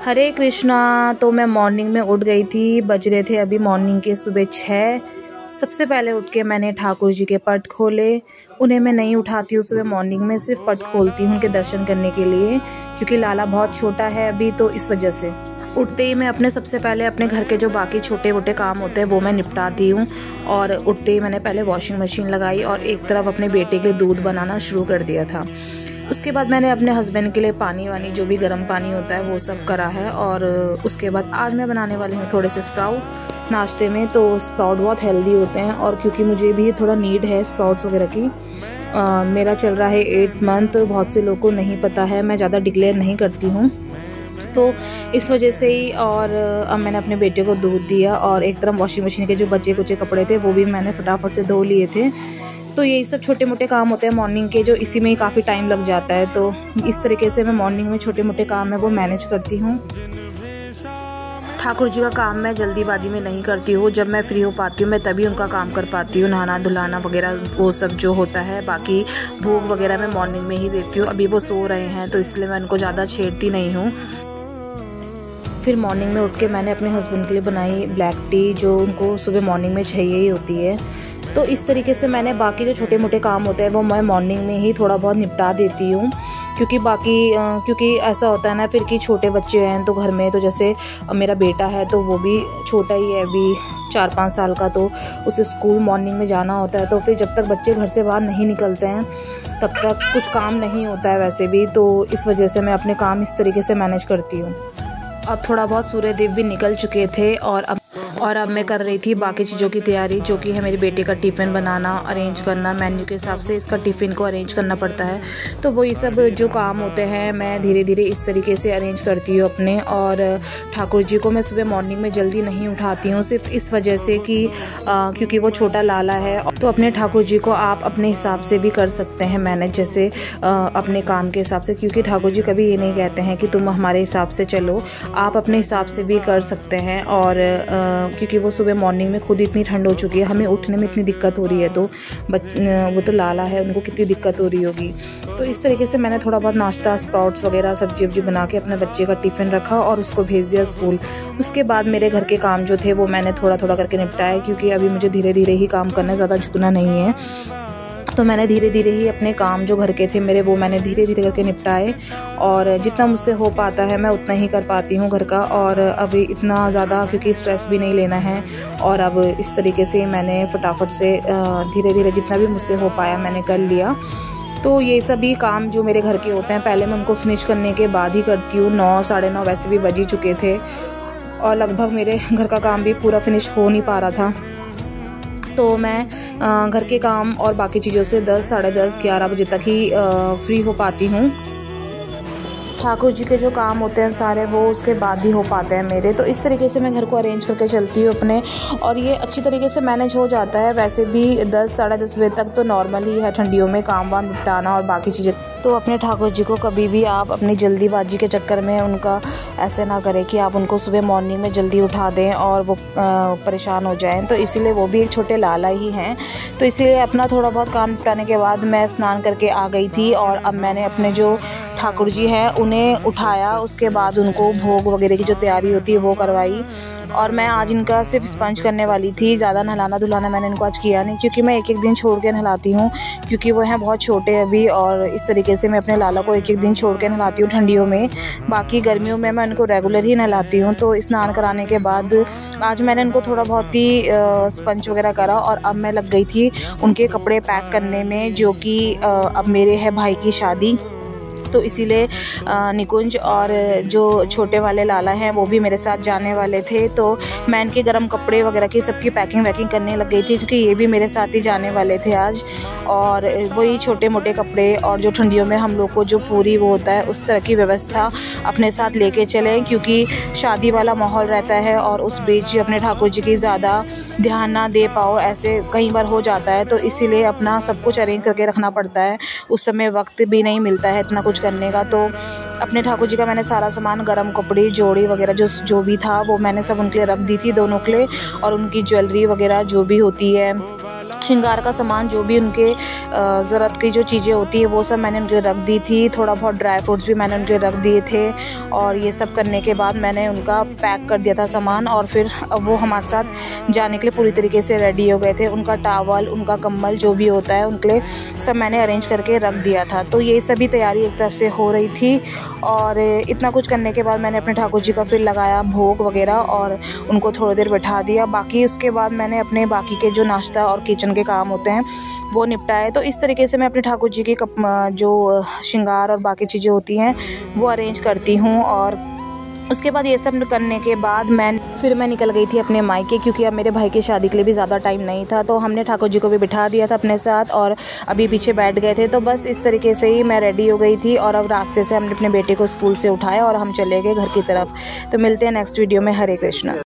हरे कृष्णा। तो मैं मॉर्निंग में उठ गई थी, बज रहे थे अभी मॉर्निंग के सुबह 6। सबसे पहले उठ के मैंने ठाकुर जी के पट खोले। उन्हें मैं नहीं उठाती हूँ सुबह मॉर्निंग में, सिर्फ पट खोलती हूँ उनके दर्शन करने के लिए, क्योंकि लाला बहुत छोटा है अभी, तो इस वजह से उठते ही मैं अपने सबसे पहले अपने घर के जो बाकी छोटे मोटे काम होते हैं वो मैं निपटाती हूँ। और उठते ही मैंने पहले वॉशिंग मशीन लगाई और एक तरफ अपने बेटे के लिए दूध बनाना शुरू कर दिया था। उसके बाद मैंने अपने हस्बैंड के लिए पानी वानी जो भी गर्म पानी होता है वो सब करा है। और उसके बाद आज मैं बनाने वाली हूँ थोड़े से स्प्राउट नाश्ते में। तो स्प्राउट बहुत हेल्दी होते हैं और क्योंकि मुझे भी थोड़ा नीड है स्प्राउट्स वगैरह की। मेरा चल रहा है 8 मंथ, बहुत से लोगों को नहीं पता है, मैं ज़्यादा डिक्लेयर नहीं करती हूँ, तो इस वजह से ही। और अब मैंने अपने बेटे को दूध दिया और एक तरफ वॉशिंग मशीन के जो बचे कुचे कपड़े थे वो भी मैंने फटाफट से धो लिए थे। तो यही सब छोटे मोटे काम होते हैं मॉर्निंग के, जो इसी में ही काफ़ी टाइम लग जाता है। तो इस तरीके से मैं मॉर्निंग में छोटे मोटे काम है वो मैनेज करती हूँ। ठाकुर जी का काम मैं जल्दीबाजी में नहीं करती हूँ, जब मैं फ्री हो पाती हूँ मैं तभी उनका काम कर पाती हूँ, नहाना धुलाना वगैरह वो सब जो होता है। बाकी भोग वगैरह मैं मॉर्निंग में ही देती हूँ। अभी वो सो रहे हैं तो इसलिए मैं उनको ज़्यादा छेड़ती नहीं हूँ। फिर मॉर्निंग में उठ के मैंने अपने हस्बैंड के लिए बनाई ब्लैक टी, जो उनको सुबह मॉर्निंग में चाहिए ही होती है। तो इस तरीके से मैंने बाकी जो छोटे मोटे काम होते हैं वो मैं मॉर्निंग में ही थोड़ा बहुत निपटा देती हूँ, क्योंकि ऐसा होता है ना फिर कि छोटे बच्चे हैं तो घर में, तो जैसे मेरा बेटा है तो वो भी छोटा ही है अभी 4-5 साल का, तो उसे स्कूल मॉर्निंग में जाना होता है। तो फिर जब तक बच्चे घर से बाहर नहीं निकलते हैं तब तक कुछ काम नहीं होता है वैसे भी। तो इस वजह से मैं अपने काम इस तरीके से मैनेज करती हूँ। अब थोड़ा बहुत सूर्यदेव भी निकल चुके थे और अब मैं कर रही थी बाकी चीज़ों की तैयारी, जो कि है मेरे बेटे का टिफ़िन बनाना, अरेंज करना, मेन्यू के हिसाब से इसका टिफ़िन को अरेंज करना पड़ता है। तो वही सब जो काम होते हैं मैं धीरे धीरे इस तरीके से अरेंज करती हूँ अपने। और ठाकुर जी को मैं सुबह मॉर्निंग में जल्दी नहीं उठाती हूँ, सिर्फ इस वजह से कि क्योंकि वो छोटा लाला है। तो अपने ठाकुर जी को आप अपने हिसाब से भी कर सकते हैं मैनेज, जैसे अपने काम के हिसाब से, क्योंकि ठाकुर जी कभी ये नहीं कहते हैं कि तुम हमारे हिसाब से चलो, आप अपने हिसाब से भी कर सकते हैं। और क्योंकि वो सुबह मॉर्निंग में खुद इतनी ठंड हो चुकी है, हमें उठने में इतनी दिक्कत हो रही है, तो वो तो लाला है, उनको कितनी दिक्कत हो रही होगी। तो इस तरीके से मैंने थोड़ा बहुत नाश्ता स्प्राउट्स वगैरह सब्जी वब्जी बना के अपने बच्चे का टिफ़िन रखा और उसको भेज दिया स्कूल। उसके बाद मेरे घर के काम जो थे वो मैंने थोड़ा थोड़ा करके निपटाए, क्योंकि अभी मुझे धीरे धीरे ही काम करना है, ज़्यादा झुकना नहीं है। तो मैंने धीरे धीरे ही अपने काम जो घर के थे मेरे वो मैंने धीरे धीरे करके निपटाए, और जितना मुझसे हो पाता है मैं उतना ही कर पाती हूँ घर का। और अभी इतना ज़्यादा क्योंकि स्ट्रेस भी नहीं लेना है, और अब इस तरीके से मैंने फटाफट से धीरे धीरे जितना भी मुझसे हो पाया मैंने कर लिया। तो ये सभी काम जो मेरे घर के होते हैं पहले मैं उनको फिनिश करने के बाद ही करती हूँ। 9 साढ़े 9 वैसे भी बज ही चुके थे और लगभग मेरे घर का काम भी पूरा फिनिश हो नहीं पा रहा था। तो मैं घर के काम और बाकी चीज़ों से 10 साढ़े 10 11 बजे तक ही फ्री हो पाती हूँ। ठाकुर जी के जो काम होते हैं सारे वो उसके बाद ही हो पाते हैं मेरे। तो इस तरीके से मैं घर को अरेंज करके चलती हूँ अपने, और ये अच्छी तरीके से मैनेज हो जाता है। वैसे भी 10 साढ़े 10 बजे तक तो नॉर्मल ही है ठंडियों में काम वाम निपटाना और बाकी चीज़ें। तो अपने ठाकुर जी को कभी भी आप अपनी जल्दीबाजी के चक्कर में उनका ऐसे ना करें कि आप उनको सुबह मॉर्निंग में जल्दी उठा दें और वो परेशान हो जाएं। तो इसीलिए वो भी एक छोटे लाला ही हैं, तो इसीलिए अपना थोड़ा बहुत काम निपटाने के बाद मैं स्नान करके आ गई थी। और अब मैंने अपने जो ठाकुर जी हैं उन्हें उठाया, उसके बाद उनको भोग वगैरह की जो तैयारी होती है वो करवाई। और मैं आज इनका सिर्फ स्पंज करने वाली थी, ज़्यादा नहलाना धुलाना मैंने इनको आज किया नहीं, क्योंकि मैं एक एक दिन छोड़ के नहलाती हूँ, क्योंकि वो हैं बहुत छोटे अभी। और इस तरीके से मैं अपने लाला को एक एक दिन छोड़ के नहलाती हूँ ठंडियों में। बाकी गर्मियों में मैं उनको रेगुलर ही नहलाती हूँ। तो स्नान कराने के बाद आज मैंने इनको थोड़ा बहुत ही स्पंज वगैरह करा, और अब मैं लग गई थी उनके कपड़े पैक करने में, जो कि अब मेरे है भाई की शादी। तो इसीलिए निकुंज और जो छोटे वाले लाला हैं वो भी मेरे साथ जाने वाले थे। तो मैं इनके गर्म कपड़े वगैरह की सबकी पैकिंग वैकिंग करने लग गई थी, क्योंकि ये भी मेरे साथ ही जाने वाले थे आज। और वही छोटे मोटे कपड़े और जो ठंडियों में हम लोग को जो पूरी वो होता है उस तरह की व्यवस्था अपने साथ लेके चलें, क्योंकि शादी वाला माहौल रहता है और उस बीच अपने ठाकुर जी की ज़्यादा ध्यान ना दे पाओ, ऐसे कई बार हो जाता है। तो इसीलिए अपना सब कुछ अरेंज करके रखना पड़ता है, उस समय वक्त भी नहीं मिलता है इतना कुछ करने का। तो अपने ठाकुर जी का मैंने सारा सामान, गरम कपड़े, जोड़ी वगैरह जो भी था वो मैंने सब उनके लिए रख दी थी दोनों के लिए, और उनकी ज्वेलरी वगैरह जो भी होती है श्रृंगार का सामान जो भी उनके ज़रूरत की जो चीज़ें होती है वो सब मैंने उनके रख दी थी। थोड़ा बहुत ड्राई फ्रूट्स भी मैंने उनके रख दिए थे और ये सब करने के बाद मैंने उनका पैक कर दिया था सामान। और फिर अब वो हमारे साथ जाने के लिए पूरी तरीके से रेडी हो गए थे। उनका टावल, उनका कम्बल जो भी होता है उनके लिए सब मैंने अरेंज करके रख दिया था। तो ये सभी तैयारी एक तरफ से हो रही थी और इतना कुछ करने के बाद मैंने अपने ठाकुर जी का फिर लगाया भोग वगैरह और उनको थोड़ी देर बैठा दिया। बाकी उसके बाद मैंने अपने बाकी के जो नाश्ता और किचन के काम होते हैं वो निपटाए। तो इस तरीके से मैं अपने ठाकुर जी के जो श्रृंगार और बाकी चीज़ें होती हैं वो अरेंज करती हूँ। और उसके बाद ये सब करने के बाद मैं निकल गई थी अपने मायके, क्योंकि अब मेरे भाई की शादी के लिए भी ज़्यादा टाइम नहीं था। तो हमने ठाकुर जी को भी बिठा दिया था अपने साथ और अभी पीछे बैठ गए थे। तो बस इस तरीके से ही मैं रेडी हो गई थी और अब रास्ते से हमने अपने बेटे को स्कूल से उठाया और हम चले गए घर की तरफ। तो मिलते हैं नेक्स्ट वीडियो में। हरे कृष्णा।